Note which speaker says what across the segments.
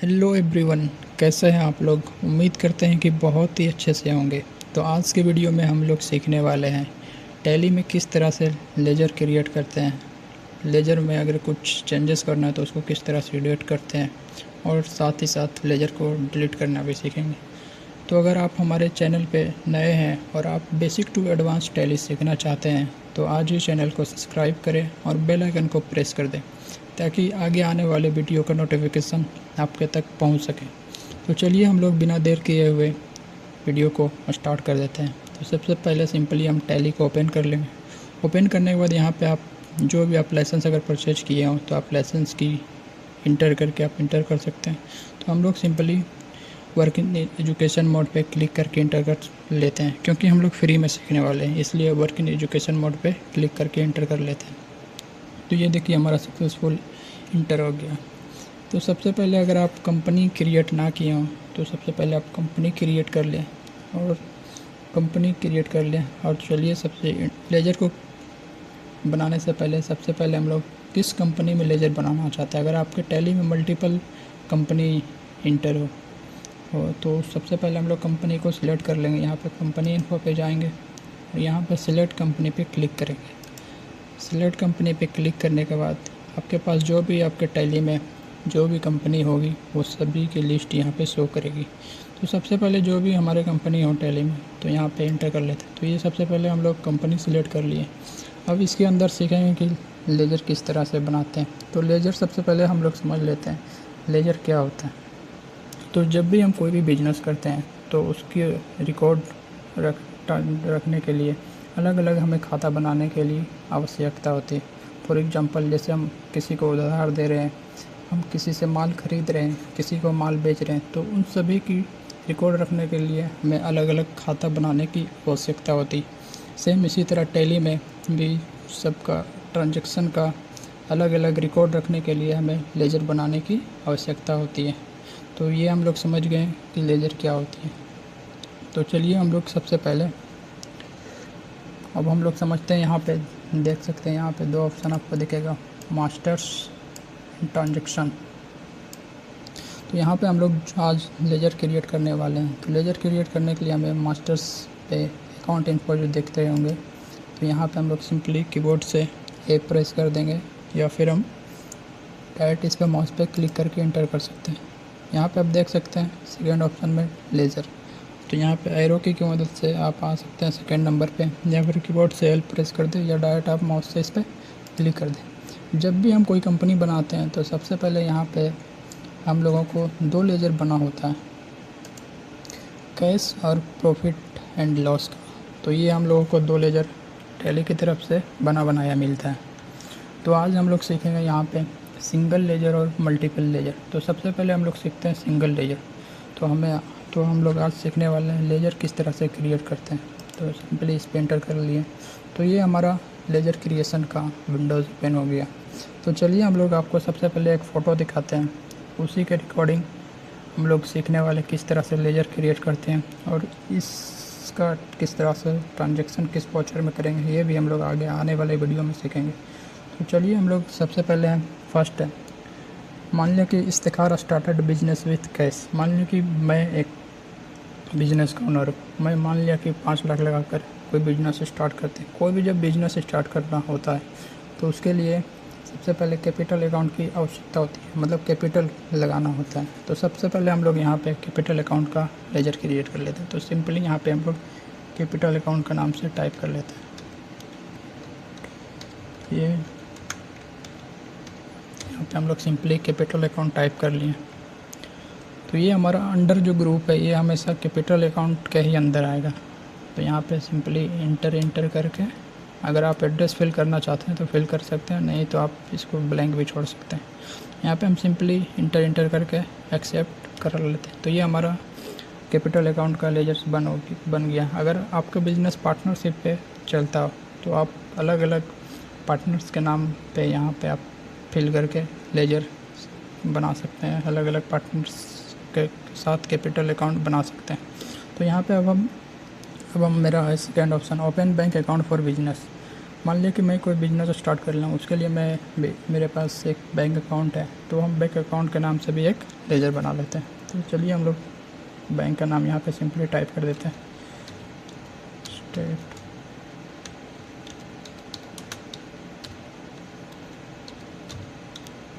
Speaker 1: Hello everyone, कैसे हैं आप लोग। उम्मीद करते हैं कि बहुत ही अच्छे से होंगे। तो आज के वीडियो में हम लोग सीखने वाले हैं टैली में किस तरह से लेजर क्रिएट करते हैं। लेजर में अगर कुछ चेंजेस करना है तो उसको किस तरह से एडिट करते हैं, और साथ ही साथ लेजर को डिलीट करना भी सीखेंगे। तो अगर आप हमारे चैनल पे नए हैं और आप बेसिक टू एडवांस टैली सीखना चाहते हैं तो आज ही चैनल को सब्सक्राइब करें और बेल आइकन को प्रेस कर दें, ताकि आगे आने वाले वीडियो का नोटिफिकेशन आपके तक पहुंच सके। तो चलिए हम लोग बिना देर किए हुए वीडियो को स्टार्ट कर देते हैं। तो सबसे पहले सिंपली हम टैली को ओपन कर लेंगे। ओपन करने के बाद यहाँ पे आप जो भी आप लाइसेंस अगर परचेज किए हों तो आप लाइसेंस की इंटर करके आप इंटर कर सकते हैं। तो हम लोग simply work in education mode पे क्लिक करके इंटर कर लेते हैं, क्योंकि हम लोग फ्री में सीखने वाले हैं, इसलिए वर्क इन एजुकेशन मोड पे क्लिक करके इंटर कर लेते हैं। तो ये देखिए हमारा सक्सेसफुल इंटर हो गया। तो सबसे पहले अगर आप कंपनी क्रिएट ना किए हों तो सबसे पहले आप कंपनी क्रिएट कर लें, और कंपनी क्रिएट कर लें। और चलिए सबसे लेजर को बनाने से पहले सबसे पहले हम लोग किस कंपनी में लेजर बनाना चाहते हैं। अगर आपके टैली में मल्टीपल कंपनी इंटर हो तो सबसे पहले हम लोग कंपनी को सिलेक्ट कर लेंगे। यहाँ पे कंपनी इन्फो पे जाएंगे और यहाँ पे सिलेक्ट कंपनी पे क्लिक करेंगे। सिलेक्ट कंपनी पे क्लिक करने के बाद आपके पास जो भी आपके टैली में जो भी कंपनी होगी वो सभी की लिस्ट यहाँ पे शो करेगी। तो सबसे पहले जो भी हमारे कंपनी हो टैली में तो यहाँ पे इंटर कर लेते हैं। तो ये सबसे पहले हम लोग कंपनी सिलेक्ट कर लिए। अब इसके अंदर सीखेंगे कि लेजर किस तरह से बनाते हैं। तो लेजर सबसे पहले हम लोग समझ लेते हैं लेजर क्या होता है। तो जब भी हम कोई भी बिजनेस करते हैं तो उसकी रिकॉर्ड रखने के लिए अलग अलग हमें खाता बनाने के लिए आवश्यकता होती है। फॉर एग्जांपल जैसे हम किसी को उधार दे रहे हैं, हम किसी से माल ख़रीद रहे हैं, किसी को माल बेच रहे हैं, तो उन सभी की रिकॉर्ड रखने के लिए हमें अलग अलग खाता बनाने की आवश्यकता होती। सेम इसी तरह टैली में भी सबका ट्रांजैक्शन का अलग अलग रिकॉर्ड रखने के लिए हमें लेजर बनाने की आवश्यकता होती है। तो ये हम लोग समझ गए कि लेजर क्या होती है। तो चलिए हम लोग सबसे पहले अब हम लोग समझते हैं। यहाँ पे देख सकते हैं, यहाँ पे दो ऑप्शन आपको दिखेगा, मास्टर्स ट्रांजैक्शन। तो यहाँ पे हम लोग आज लेजर क्रिएट करने वाले हैं। तो लेजर क्रिएट करने के लिए हमें मास्टर्स पे अकाउंट इन्फो जो देखते होंगे, तो यहाँ पे हम लोग सिंपली कीबोर्ड से ए प्रेस कर देंगे, या फिर हम डायरेक्ट इस पर माउस पे क्लिक करके इंटर कर सकते हैं। यहाँ पे आप देख सकते हैं सेकेंड ऑप्शन में लेज़र। तो यहाँ पे एरो की मदद से आप आ सकते हैं सेकेंड नंबर पे, या फिर कीबोर्ड से एल प्रेस कर दें, या डायरेक्ट आप माउस से इस पर क्लिक कर दें। जब भी हम कोई कंपनी बनाते हैं तो सबसे पहले यहाँ पे हम लोगों को दो लेजर बना होता है, कैश और प्रॉफिट एंड लॉस का। तो ये हम लोगों को दो लेजर टैली की तरफ से बना बनाया मिलता है। तो आज हम लोग सीखेंगे यहाँ पे सिंगल लेजर और मल्टीपल लेजर। तो सबसे पहले हम लोग सीखते हैं सिंगल लेजर। तो हम लोग आज सीखने वाले हैं लेजर किस तरह से क्रिएट करते हैं। तो सिंपली इस पे एंटर कर लिए। तो ये हमारा लेजर क्रिएशन का विंडोज़ ओपन हो गया। तो चलिए हम लोग आपको सबसे पहले एक फ़ोटो दिखाते हैं, उसी के रिकॉर्डिंग हम लोग सीखने वाले किस तरह से लेजर क्रिएट करते हैं, और इसका किस तरह से ट्रांजैक्शन किस वाउचर में करेंगे ये भी हम लोग आगे आने वाले वीडियो में सीखेंगे। तो चलिए हम लोग सबसे पहले हैं फर्स्ट है, मान लिया कि Iftikhar started business with cash. मान लिया कि मैं एक बिजनेस का ओनर हूँ, मैं मान लिया कि 5 लाख लगाकर कोई बिजनेस स्टार्ट करते हैं। कोई भी जब बिजनेस स्टार्ट करना होता है तो उसके लिए सबसे पहले कैपिटल अकाउंट की आवश्यकता होती है, मतलब कैपिटल लगाना होता है। तो सबसे पहले हम लोग यहाँ पे कैपिटल अकाउंट का लेजर क्रिएट कर लेते हैं। तो सिंपली यहाँ पे हम लोग कैपिटल अकाउंट का नाम से टाइप कर लेते हैं। ये यहाँ पे हम लोग सिंपली कैपिटल अकाउंट टाइप कर लिए। तो ये हमारा अंडर जो ग्रुप है ये हमेशा कैपिटल अकाउंट के ही अंदर आएगा। तो यहाँ पे सिंपली इंटर करके अगर आप एड्रेस फिल करना चाहते हैं तो फिल कर सकते हैं, नहीं तो आप इसको ब्लैंक भी छोड़ सकते हैं। यहाँ पे हम सिंपली इंटर करके एक्सेप्ट कर लेते हैं। तो ये हमारा कैपिटल अकाउंट का लेजर बन गया। अगर आपका बिजनेस पार्टनरशिप पे चलता हो तो आप अलग अलग पार्टनर्स के नाम पे यहाँ पे आप फिल करके लेजर बना सकते हैं, अलग अलग पार्टनर्स के साथ कैपिटल अकाउंट बना सकते हैं। तो यहाँ पे अब हम मेरा है second option, open bank account for business. मान लिया कि मैं कोई बिजनेस स्टार्ट कर लूँ, उसके लिए मेरे पास एक बैंक अकाउंट है, तो हम बैंक अकाउंट के नाम से भी एक लेजर बना लेते हैं। तो चलिए हम लोग बैंक का नाम यहाँ पे सिंपली टाइप कर देते हैं, स्टेट।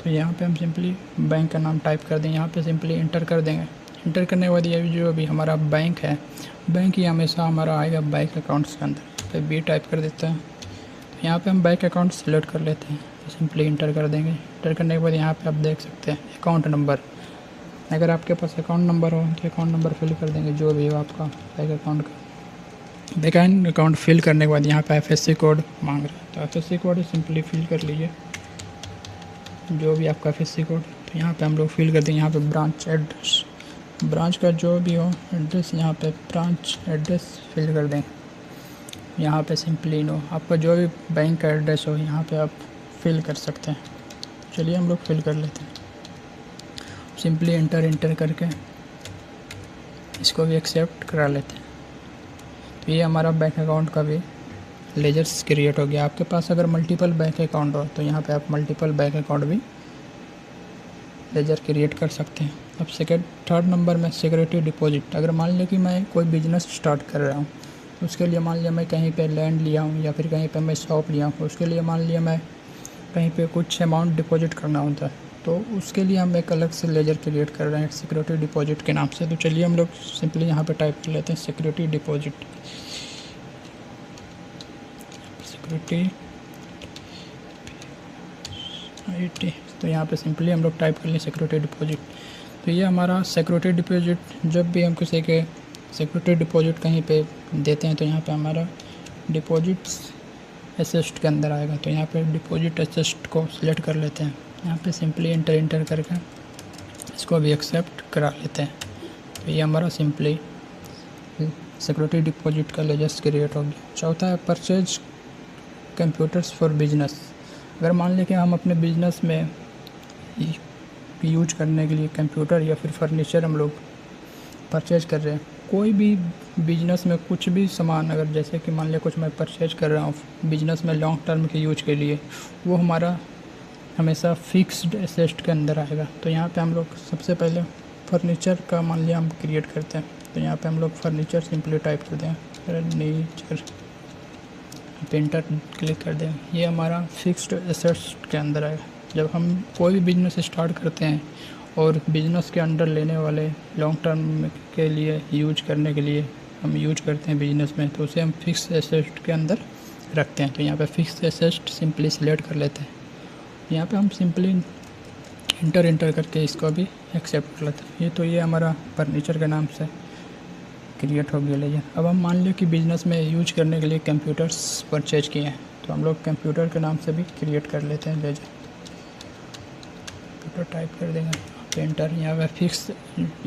Speaker 1: तो यहाँ पे हम सिंपली बैंक का नाम टाइप कर दें, यहाँ पे सिंपली इंटर कर देंगे। इंटर करने के बाद ये जो अभी हमारा बैंक है, बैंक ही हमेशा हमारा आएगा बैंक अकाउंट्स के अंदर। तो बी टाइप कर देते हैं। तो यहाँ पे हम बैंक अकाउंट सेलेक्ट कर लेते हैं, तो सिंपली इंटर कर देंगे। इंटर करने के बाद यहाँ पे आप देख सकते हैं अकाउंट नंबर। अगर आपके पास अकाउंट नंबर हो तो अकाउंट नंबर फिल कर देंगे, जो भी हो आपका बैंक अकाउंट का। बैंक अकाउंट फिल करने के बाद यहाँ पे FSC कोड मांग रहा है, तो FSC कोड सिंपली फिल कर लीजिए, जो भी आपका FSC कोड। तो यहाँ पे हम लोग फिल कर देंगे। यहाँ पे ब्रांच एड्रेस, ब्रांच का जो भी हो एड्रेस, यहाँ पे ब्रांच एड्रेस फिल कर दें। यहाँ पे सिंपली नो आपका जो भी बैंक का एड्रेस हो यहाँ पे आप फिल कर सकते हैं। चलिए हम लोग फिल कर लेते हैं, सिंपली इंटर करके इसको भी एक्सेप्ट करा लेते हैं। तो ये हमारा बैंक अकाउंट का भी लेजर्स क्रिएट हो गया। आपके पास अगर मल्टीपल बैंक अकाउंट हो तो यहाँ पे आप मल्टीपल बैंक अकाउंट भी लेजर क्रिएट कर सकते हैं। अब थर्ड नंबर में सिक्योरिटी डिपॉजिट। अगर मान लिया कि मैं कोई बिजनेस स्टार्ट कर रहा हूँ, तो उसके लिए मान लिया मैं कहीं पे लैंड लिया हूँ या फिर कहीं पे मैं शॉप लिया हूँ, उसके लिए मान लिया मैं कहीं पे कुछ अमाउंट डिपॉजिट करना होता है, तो उसके लिए हम एक अलग से लेजर क्रिएट कर रहे हैं सिक्योरिटी डिपॉजिट के नाम से। तो चलिए हम लोग सिंपली यहाँ पे टाइप कर लेते हैं सिक्योरिटी डिपॉजिट, सिक्योरिटी IT। तो यहाँ पे सिंपली हम लोग टाइप कर लें सिक्योरिटी डिपॉजिट। तो ये हमारा सिक्योरिटी डिपॉजिट, जब भी हम किसी के सिक्योरिटी डिपॉजिट कहीं पे देते हैं तो यहाँ पे हमारा डिपॉजिट्स असिस्ट के अंदर आएगा। तो यहाँ पे डिपॉजिट असिस्ट को सिलेक्ट कर लेते हैं, यहाँ पे सिंपली इंटर करके इसको भी एक्सेप्ट करा लेते हैं। तो ये हमारा सिंपली सिक्योरिटी डिपॉजिट का लेजर्स क्रिएट हो गया। चौथा है परचेज कंप्यूटर्स फॉर बिजनेस। अगर मान लें कि हम अपने बिजनेस में यूज करने के लिए कंप्यूटर या फिर फर्नीचर हम लोग परचेज कर रहे हैं, कोई भी बिजनेस में कुछ भी सामान, अगर जैसे कि मान लिया कुछ मैं परचेज कर रहा हूँ बिजनेस में लॉन्ग टर्म के यूज के लिए, वो हमारा हमेशा फिक्स्ड एसेट के अंदर आएगा। तो यहाँ पे हम लोग सबसे पहले फर्नीचर का मान लिया हम क्रिएट करते हैं। तो यहाँ पे हम लोग फर्नीचर सिंपली टाइप कर दें, फर्नीचर, पेंटर क्लिक कर दें। ये हमारा फिक्स्ड एसेट्स के अंदर आएगा। जब हम कोई भी बिजनेस स्टार्ट करते हैं और बिजनेस के अंडर लेने वाले लॉन्ग टर्म के लिए यूज करने के लिए हम यूज करते हैं बिजनेस में, तो उसे हम फिक्स एसेट के अंदर रखते हैं। तो यहाँ पे फिक्स एसेट सिंपली सिलेक्ट कर लेते हैं। यहाँ पे हम सिंपली इंटर करके इसको भी एक्सेप्ट कर लेते हैं। ये हमारा फर्नीचर के नाम से क्रिएट हो गया लेजर। अब हम मान लिया कि बिजनेस में यूज करने के लिए कंप्यूटर्स परचेज किए हैं, तो हम लोग कंप्यूटर के नाम से भी क्रिएट कर लेते हैं लेजर। कंप्यूटर टाइप कर देंगे, पेंटर, यहाँ पे फिक्स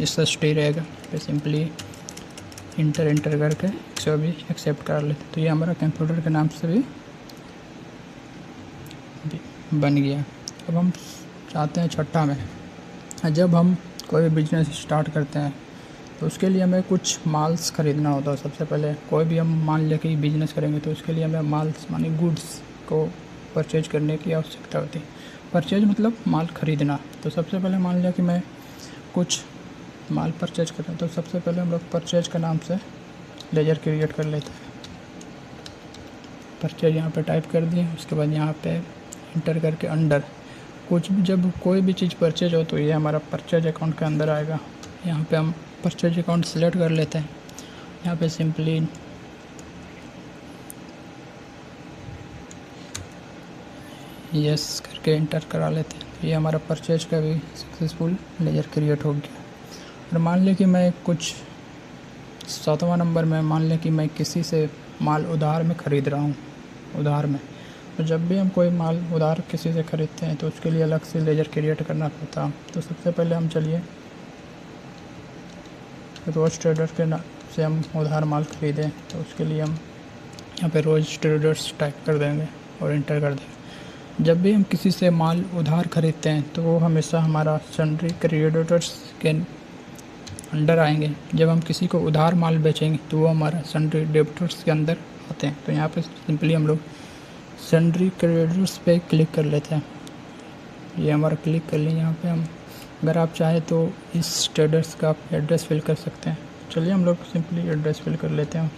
Speaker 1: इसका स्टे रहेगा। तो सिंपली इंटर करके इसको भी एक्सेप्ट कर लेते हैं। तो ये हमारा कंप्यूटर के नाम से भी बन गया। अब हम चाहते हैं छठा में, जब हम कोई भी बिजनेस स्टार्ट करते हैं तो उसके लिए हमें कुछ माल्स ख़रीदना होता है। सबसे पहले कोई भी हम मान लिया कि बिज़नेस करेंगे तो उसके लिए हमें माल्स माने गुड्स को परचेज करने की आवश्यकता होती है। परचेज मतलब माल ख़रीदना। तो सबसे पहले मान लिया कि मैं कुछ माल परचेज कर रहा हूँ, तो सबसे पहले हम लोग परचेज के नाम से लेजर क्रिएट कर लेते हैं। परचेज यहाँ पे टाइप कर दिए, उसके बाद यहाँ पे इंटर करके अंडर कुछ भी, जब कोई भी चीज़ परचेज हो तो ये हमारा परचेज अकाउंट के अंदर आएगा। यहाँ पे हम परचेज अकाउंट सेलेक्ट कर लेते हैं। यहाँ पे सिंपली यस करके इंटर करा लेते हैं। तो ये हमारा परचेज का भी सक्सेसफुल लेजर क्रिएट हो गया। और मान लें कि मैं कुछ 7वां नंबर में मान लें कि मैं किसी से माल उधार में ख़रीद रहा हूँ, उधार में। तो जब भी हम कोई माल उधार किसी से ख़रीदते हैं तो उसके लिए अलग से लेजर क्रिएट करना पड़ता है। तो सबसे पहले हम चलिए रोज ट्रेडर के नाम से हम उधार माल ख़रीदें, तो उसके लिए हम यहाँ पे रोज ट्रेडर्स टाइप कर देंगे और इंटर कर देंगे। जब भी हम किसी से माल उधार ख़रीदते हैं तो वो हमेशा हमारा सन्ड्री क्रेडिटर्स के अंडर आएंगे। जब हम किसी को उधार माल बेचेंगे तो वो हमारा सन्ड्री डेबिटर्स के अंदर आते हैं। तो यहाँ पे सिंपली हम लोग सन्ड्री क्रेडिटर्स पे क्लिक कर लेते हैं। ये हमारा क्लिक कर लें। यहाँ पे हम अगर आप चाहें तो इस ट्रेडर्स का आप एड्रेस फिल कर सकते हैं। चलिए हम लोग सिंपली एड्रेस फिल कर लेते हैं।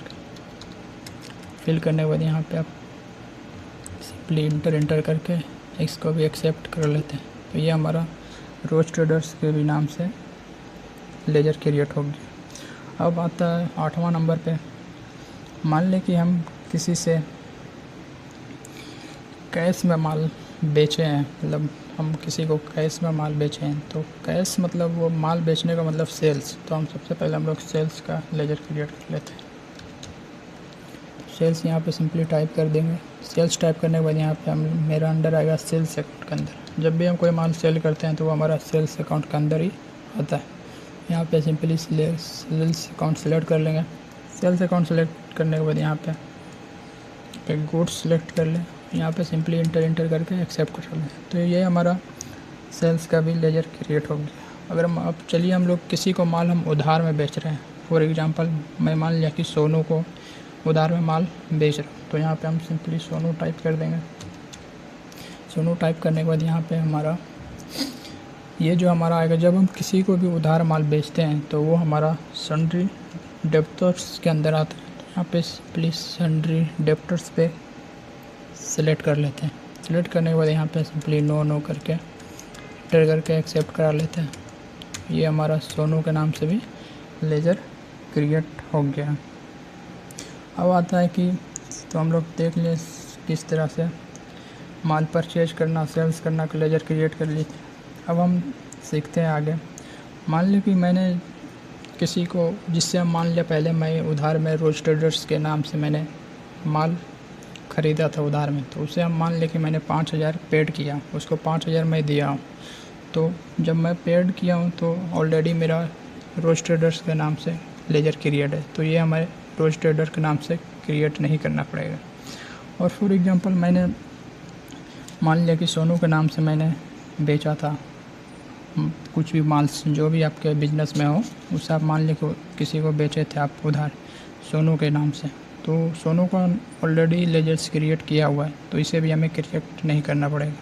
Speaker 1: फिल करने के बाद यहाँ पे आप सिंपली इंटर करके इसको भी एक्सेप्ट कर लेते हैं। तो ये हमारा रोज ट्रेडर्स के भी नाम से लेजर क्रिएट हो गया। अब आता है 8वां नंबर पे। मान लें कि हम किसी से कैश में माल बेचे हैं, मतलब हम किसी को कैश में माल बेचे हैं। तो कैश मतलब वो माल बेचने का मतलब सेल्स। तो हम सबसे पहले हम लोग सेल्स का लेजर क्रिएट कर लेते हैं। सेल्स यहाँ पे सिंपली टाइप कर देंगे। सेल्स टाइप करने के बाद यहाँ पे हम मेरा अंडर आएगा सेल्स अकाउंट के अंदर। जब भी हम कोई माल सेल करते हैं तो वो हमारा सेल्स अकाउंट के अंदर ही आता है। यहाँ पे सिंपली सेल्स अकाउंट सेलेक्ट कर लेंगे। सेल्स अकाउंट सेलेक्ट करने के बाद यहाँ पे गुड्स सेलेक्ट कर लें। यहाँ पे सिंपली इंटर करके एक्सेप्ट कर लें। तो ये हमारा सेल्स का भी लेजर क्रिएट हो गया। अगर हम अब चलिए हम लोग किसी को माल हम उधार में बेच रहे हैं। फॉर एग्जांपल मैं मान लिया कि सोनू को उधार में माल बेच रहा हूँ। तो यहाँ पे हम सिंपली सोनू टाइप कर देंगे। सोनू टाइप करने के बाद यहाँ पे हमारा ये जो हमारा आएगा, जब हम किसी को भी उधार माल बेचते हैं तो वो हमारा सन्ड्री डेप्टर्स के अंदर आता है। तो यहाँ पे सिंपली सन्ड्री डेप्टर्स पे सिलेक्ट कर लेते हैं। सिलेक्ट करने के बाद यहाँ पे सिंपली नो करके एंटर करके एक्सेप्ट करा लेते हैं। ये हमारा सोनू के नाम से भी लेजर क्रिएट हो गया। अब आता है कि तो हम लोग देख लें किस तरह से माल परचेज करना, सेल्स करना का लेजर क्रिएट कर लिए। अब हम सीखते हैं आगे। मान ली कि मैंने किसी को, जिससे हम मान लिया पहले मैं उधार में रोज ट्रेडर्स के नाम से मैंने माल ख़रीदा था उधार में। तो उसे हम मान लें कि मैंने 5000 पेड किया, उसको 5000 मैं दिया हूँ। तो जब मैं पेड किया हूँ तो ऑलरेडी मेरा रोज ट्रेडर्स के नाम से लेजर क्रिएट है। तो ये हमारे रोज ट्रेडर के नाम से क्रिएट नहीं करना पड़ेगा। और फॉर एग्जांपल मैंने मान लिया कि सोनू के नाम से मैंने बेचा था कुछ भी माल, जो भी आपके बिजनेस में हो उसे आप मान लिया कि किसी को बेचे थे आप उधार सोनू के नाम से। तो सोनू का ऑलरेडी लेजर्स क्रिएट किया हुआ है, तो इसे भी हमें क्रिएट नहीं करना पड़ेगा।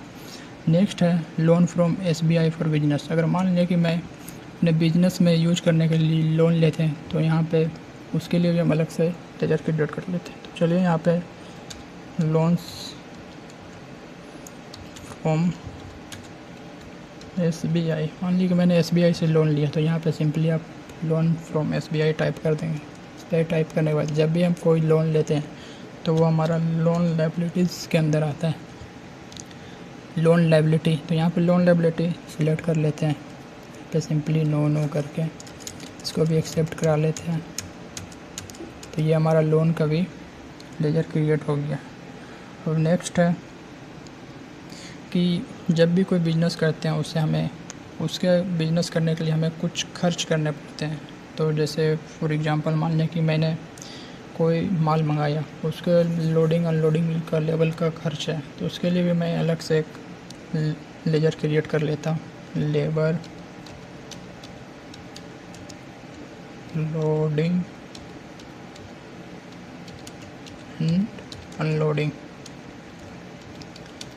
Speaker 1: नेक्स्ट है loan from SBI for business. अगर मान लिया कि मैं अपने बिजनेस में यूज करने के लिए लोन लेते हैं तो यहाँ पे उसके लिए भी हम अलग से लेजर क्रिएट कर लेते हैं। तो चलिए यहाँ पे लोन्स फ्रॉम SBI, मान लीजिए कि मैंने SBI से लोन लिया। तो यहाँ पे सिंपली आप लोन फ्रॉम SBI टाइप कर देंगे। SBI टाइप करने के बाद जब भी हम कोई लोन लेते हैं तो वो हमारा लोन लायबिलिटीज़ के अंदर आता है। लोन लायबिलिटी, तो यहाँ पे लोन लायबिलिटी सिलेक्ट कर लेते हैं। तो सिंपली नो करके इसको भी एक्सेप्ट करा लेते हैं। तो ये हमारा लोन का भी लेजर क्रिएट हो गया। और नेक्स्ट है कि जब भी कोई बिज़नेस करते हैं उससे हमें उसके बिज़नेस करने के लिए हमें कुछ खर्च करने पड़ते हैं। तो जैसे फॉर एग्जांपल मान लें कि मैंने कोई माल मंगाया, उसके लोडिंग अनलोडिंग का लेवल का खर्च है। तो उसके लिए भी मैं अलग से एक लेजर क्रिएट कर लेता हूँ। लेबर लोडिंग अनलोडिंग,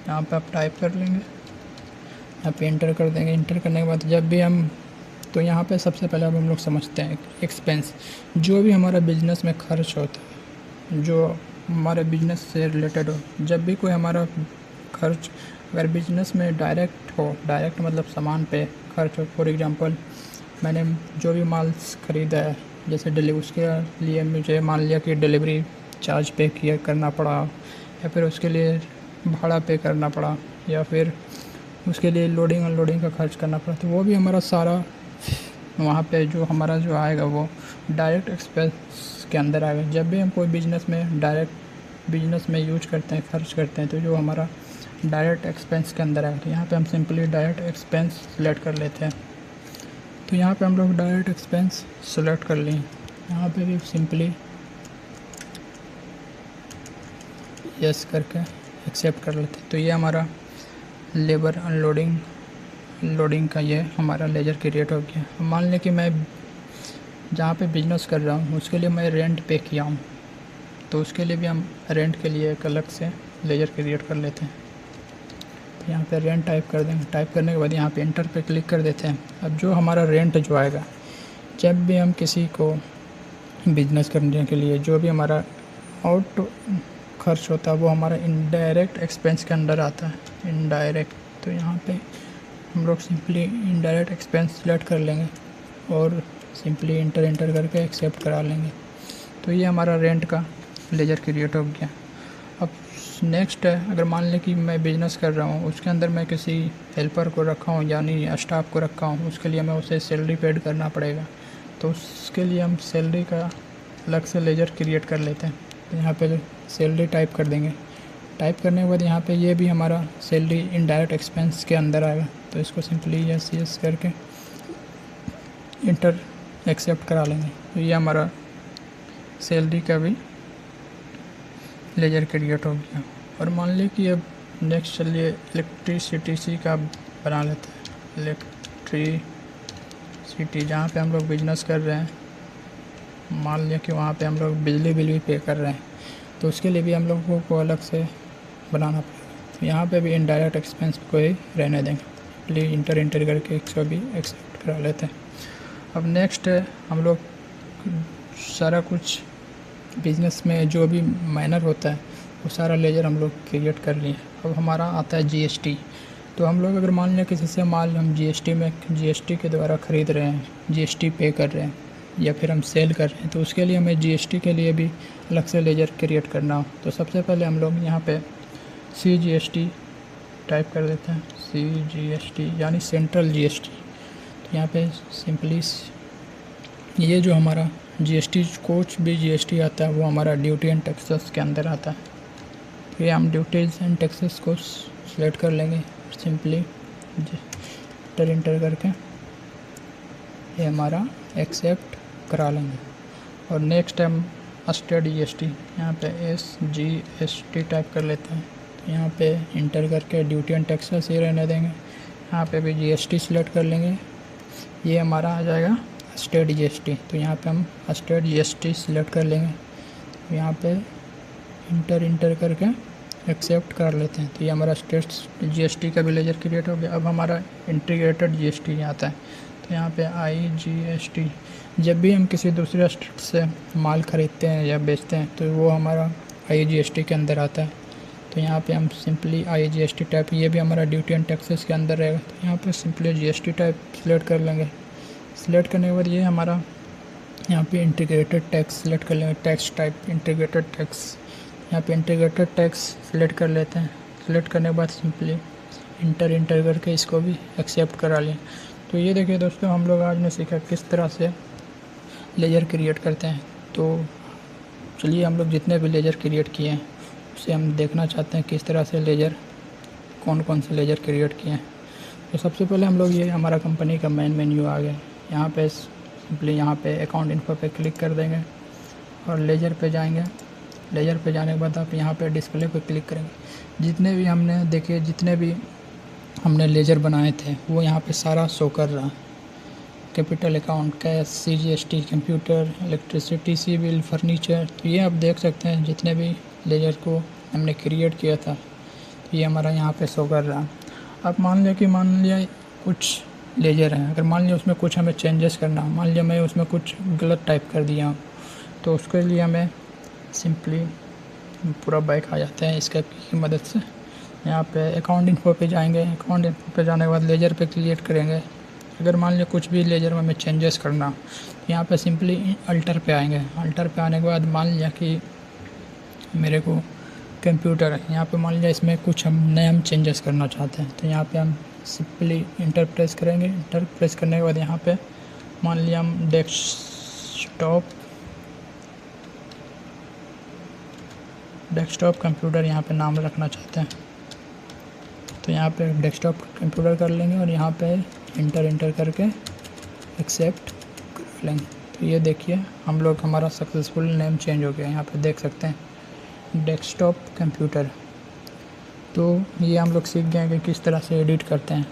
Speaker 1: यहाँ पे आप टाइप कर लेंगे, यहाँ पे इंटर कर देंगे। इंटर करने के बाद जब भी हम, तो यहाँ पे सबसे पहले अब हम लोग समझते हैं एक्सपेंस, जो भी हमारा बिजनेस में खर्च होता है, जो हमारे बिजनेस से रिलेटेड हो। जब भी कोई हमारा खर्च अगर बिजनेस में डायरेक्ट हो, डायरेक्ट मतलब सामान पे खर्च हो। फॉर एग्जांपल मैंने जो भी माल ख़रीदा है, जैसे डिलीवरी, उसके लिए मुझे मान लिया कि डिलीवरी चार्ज पे करना पड़ा, या फिर उसके लिए भाड़ा पे करना पड़ा, या फिर उसके लिए लोडिंग अनलोडिंग का खर्च करना पड़ा। तो वो भी हमारा सारा वहाँ पे जो हमारा जो आएगा वो डायरेक्ट एक्सपेंस के अंदर आएगा। जब भी हम कोई बिजनेस में डायरेक्ट बिजनेस में यूज करते हैं, खर्च करते हैं, तो जो हमारा डायरेक्ट एक्सपेंस के अंदर आएगा। तो यहाँ पे हम सिंपली डायरेक्ट एक्सपेंस सेलेक्ट कर लेते हैं। तो यहाँ पे हम लोग डायरेक्ट एक्सपेंस सेलेक्ट कर लिए। यहाँ पे भी सिंपली यस करके एक्सेप्ट कर लेते हैं। तो ये हमारा लेबर अनलोडिंग का ये हमारा लेजर क्रिएट हो गया। मान लें कि मैं जहाँ पे बिजनेस कर रहा हूँ उसके लिए मैं रेंट पे किया हूँ, तो उसके लिए भी हम रेंट के लिए एक अलग से लेजर क्रिएट कर लेते हैं। तो यहाँ पे रेंट टाइप कर देंगे। टाइप करने के बाद यहाँ पे इंटर पे क्लिक कर देते हैं। अब जो हमारा रेंट जो आएगा, जब भी हम किसी को बिजनेस करने के लिए जो भी हमारा आउट खर्च होता है वो हमारा इनडायरेक्ट एक्सपेंस के अंदर आता है। इनडायरेक्ट, तो यहाँ पे हम लोग सिंपली इनडायरेक्ट एक्सपेंस सेलेक्ट कर लेंगे और सिंपली इंटर करके एक्सेप्ट करा लेंगे। तो ये हमारा रेंट का लेजर क्रिएट हो गया। अब नेक्स्ट है, अगर मान लें कि मैं बिज़नेस कर रहा हूँ, उसके अंदर मैं किसी हेल्पर को रखा हूँ यानी स्टाफ को रखा हूँ, उसके लिए मैं उसे सैलरी पेड करना पड़ेगा। तो उसके लिए हम सैलरी का अलग से लेजर क्रिएट कर लेते हैं। तो यहाँ पे सैलरी टाइप कर देंगे। टाइप करने के बाद यहाँ पे ये भी हमारा सैलरी इनडायरेक्ट एक्सपेंस के अंदर आएगा। तो इसको सिंपली यस करके इंटर एक्सेप्ट करा लेंगे। तो ये हमारा सैलरी का भी लेजर क्रिएट हो गया। और मान लीजिए कि अब नेक्स्ट चलिए इलेक्ट्रिसिटी का बना लेते हैं। इलेक्ट्रिसिटी, जहाँ पे हम लोग बिजनेस कर रहे हैं, मान लिया कि वहाँ पे हम लोग बिजली बिल भी पे कर रहे हैं, तो उसके लिए भी हम लोगों को अलग से बनाना पड़ेगा। तो यहाँ पे भी इनडायरेक्ट एक्सपेंस को ही रहने देंगे। प्लीज़ इंटर करके इसको भी एक्सेप्ट करा लेते हैं। अब नेक्स्ट है, हम लोग सारा कुछ बिज़नेस में जो भी माइनर होता है वो सारा लेजर हम लोग क्रिएट कर लिए। अब हमारा आता है जीएसटी। तो हम लोग अगर मान लें किसी से माल हम जीएसटी के द्वारा ख़रीद रहे हैं, जीएसटी पे कर रहे हैं या फिर हम सेल कर रहे हैं, तो उसके लिए हमें जीएसटी के लिए भी अलग से लेजर क्रिएट करना हो। तो सबसे पहले हम लोग यहाँ पे CGST टाइप कर देते हैं। CGST यानी सेंट्रल जीएसटी। तो यहाँ पे सिंपली ये जो हमारा जीएसटी, कुछ भी जीएसटी आता है वो हमारा ड्यूटी एंड टैक्सेस के अंदर आता है। फिर हम ड्यूटीज़ एंड टैक्सेस को सिलेक्ट कर लेंगे। सिंपली इंटर करके ये हमारा एक्सेप्ट करा लेंगे। और नेक्स्ट हम स्टेट जीएसटी, यहाँ पे SGST टाइप कर लेते हैं। तो यहाँ पे इंटर करके ड्यूटी एंड टैक्सेस ही रहने देंगे। यहाँ पे भी जीएसटी सिलेक्ट कर लेंगे। ये हमारा आ जाएगा स्टेट जीएसटी। तो यहाँ पे हम स्टेट जीएसटी सिलेक्ट कर लेंगे। तो यहाँ पे इंटर करके एक्सेप्ट कर लेते हैं। तो ये हमारा स्टेट जीएसटी का भी लेजर क्रिएट हो गया। अब हमारा इंटीग्रेटेड जीएसटी आता है। तो यहाँ पे IGST, जब भी हम किसी दूसरे स्टेट से माल ख़रीदते हैं या बेचते हैं तो वो हमारा IGST के अंदर आता है। तो यहाँ पे हम सिंपली IGST टाइप, ये भी हमारा ड्यूटी एंड टैक्सेस के अंदर रहेगा। तो यहाँ पे सिंपली GST टाइप सिलेक्ट कर लेंगे। सिलेक्ट करने के बाद ये हमारा यहाँ पे इंटीग्रेटेड टैक्स सिलेक्ट कर लेंगे। टैक्स टाइप इंटीग्रेटेड टैक्स, यहाँ पे इंटीग्रेटेड टैक्स सिलेक्ट कर लेते हैं। सिलेक्ट करने के बाद सिंपली इंटर करके इसको भी एक्सेप्ट करा लें। तो ये देखिए दोस्तों, हम लोग आज ने सीखा किस तरह से लेजर क्रिएट करते हैं। तो चलिए हम लोग जितने भी लेजर क्रिएट किए हैं उसे हम देखना चाहते हैं किस तरह से लेजर, कौन से लेजर क्रिएट किए हैं। तो सबसे पहले हम लोग, ये हमारा कंपनी का मेन मेन्यू आ गया। यहाँ पे सिंपली यहाँ पे अकाउंट इन्फो पे क्लिक कर देंगे और लेजर पे जाएंगे। लेजर पे जाने के बाद आप यहाँ पे डिस्प्ले पे क्लिक करेंगे। जितने भी हमने देखिए, जितने भी हमने लेजर बनाए थे वो यहाँ पे सारा शो कर रहा। Capital account, cash, CGST, computer, electricity, civil, furniture. तो ये आप देख सकते हैं जितने भी लेजर को हमने क्रिएट किया था, तो ये हमारा यहाँ पे शो कर रहा। अब मान लिया कुछ लेजर हैं, अगर मान लिया उसमें कुछ हमें चेंजेस करना, मान लिया मैं उसमें कुछ गलत टाइप कर दिया, तो उसके लिए हमें सिंपली पूरा बैक आ जाता है इसका की मदद से। यहाँ पे अकाउंट इन्फो पे जाएंगे। अकाउंट इन्फो पे जाने के बाद लेजर पे क्लिक करेंगे। अगर मान लिया कुछ भी लेजर में हमें चेंजेस करना, तो यहाँ पे सिंपली अल्टर पे आएंगे। अल्टर पे आने के बाद मान लिया कि मेरे को कंप्यूटर है, यहाँ पे मान लिया इसमें कुछ हम चेंजेस करना चाहते हैं, तो यहाँ पे हम सिंपली इंटर प्रेस करेंगे। इंटर प्रेस करने के बाद यहाँ पे मान लिया हम डेस्कटॉप कंप्यूटर यहाँ पे नाम रखना चाहते हैं, तो यहाँ पे डेस्कटॉप कंप्यूटर कर लेंगे और यहाँ पे इंटर करके एक्सेप्ट कर लेंगे। तो ये देखिए हम लोग, हमारा सक्सेसफुल नेम चेंज हो गया। यहाँ पे देख सकते हैं डेस्कटॉप कंप्यूटर। तो ये हम लोग सीख गए हैं कि किस तरह से एडिट करते हैं।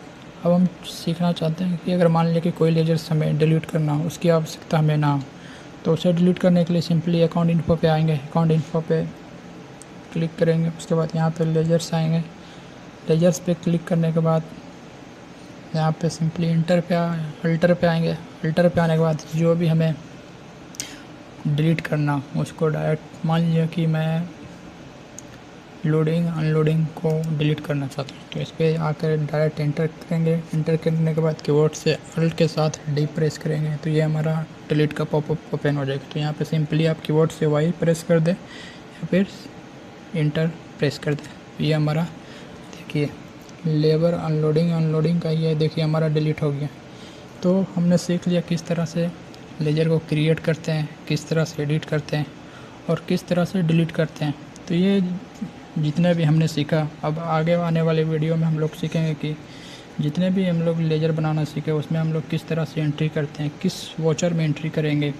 Speaker 1: अब हम सीखना चाहते हैं कि अगर मान लिया कि कोई लेजर्स हमें डिलीट करना हो, उसकी आवश्यकता हमें ना हो, तो उसे डिलीट करने के लिए सिंपली अकाउंट इन्फो पे आएंगे। अकाउंट इन्फो पे क्लिक करेंगे। उसके बाद यहाँ पे लेजर्स आएंगे। लेजर्स पे क्लिक करने के बाद यहाँ पे सिंपली अल्टर पे आएंगे। अल्टर पे आने के बाद जो भी हमें डिलीट करना उसको डायरेक्ट, मान लीजिए कि मैं लोडिंग अनलोडिंग को डिलीट करना चाहता हूँ, तो इस पर आकर डायरेक्ट एंटर करेंगे। एंटर करने के बाद कीबोर्ड से अल्ट के साथ डी प्रेस करेंगे तो ये हमारा डिलीट का पॉपअप ओपन हो जाएगा। तो यहाँ पे सिंपली आप कीबोर्ड से वाई प्रेस कर दें या फिर एंटर प्रेस कर दें। ये हमारा देखिए लेबर अनलोडिंग का ये देखिए हमारा डिलीट हो गया। तो हमने सीख लिया किस तरह से लेजर को क्रिएट करते हैं, किस तरह से एडिट करते हैं और किस तरह से डिलीट करते हैं। तो ये जितने भी हमने सीखा, अब आगे आने वाले वीडियो में हम लोग सीखेंगे कि जितने भी हम लोग लेजर बनाना सीखे उसमें हम लोग किस तरह से एंट्री करते हैं, किस वॉचर में एंट्री करेंगे,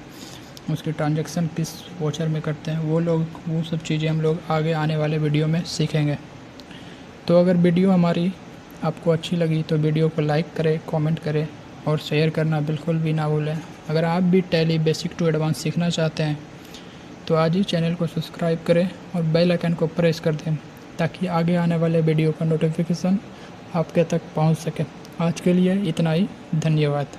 Speaker 1: उसकी ट्रांजैक्शन किस वॉचर में करते हैं, वो सब चीज़ें हम लोग आगे आने वाले वीडियो में सीखेंगे। तो अगर वीडियो हमारी आपको अच्छी लगी तो वीडियो को लाइक करें, कमेंट करें और शेयर करना बिल्कुल भी ना भूलें। अगर आप भी टैली बेसिक टू एडवांस सीखना चाहते हैं तो आज ही चैनल को सब्सक्राइब करें और बेल आइकन को प्रेस कर दें ताकि आगे आने वाले वीडियो का नोटिफिकेशन आपके तक पहुंच सके। आज के लिए इतना ही, धन्यवाद।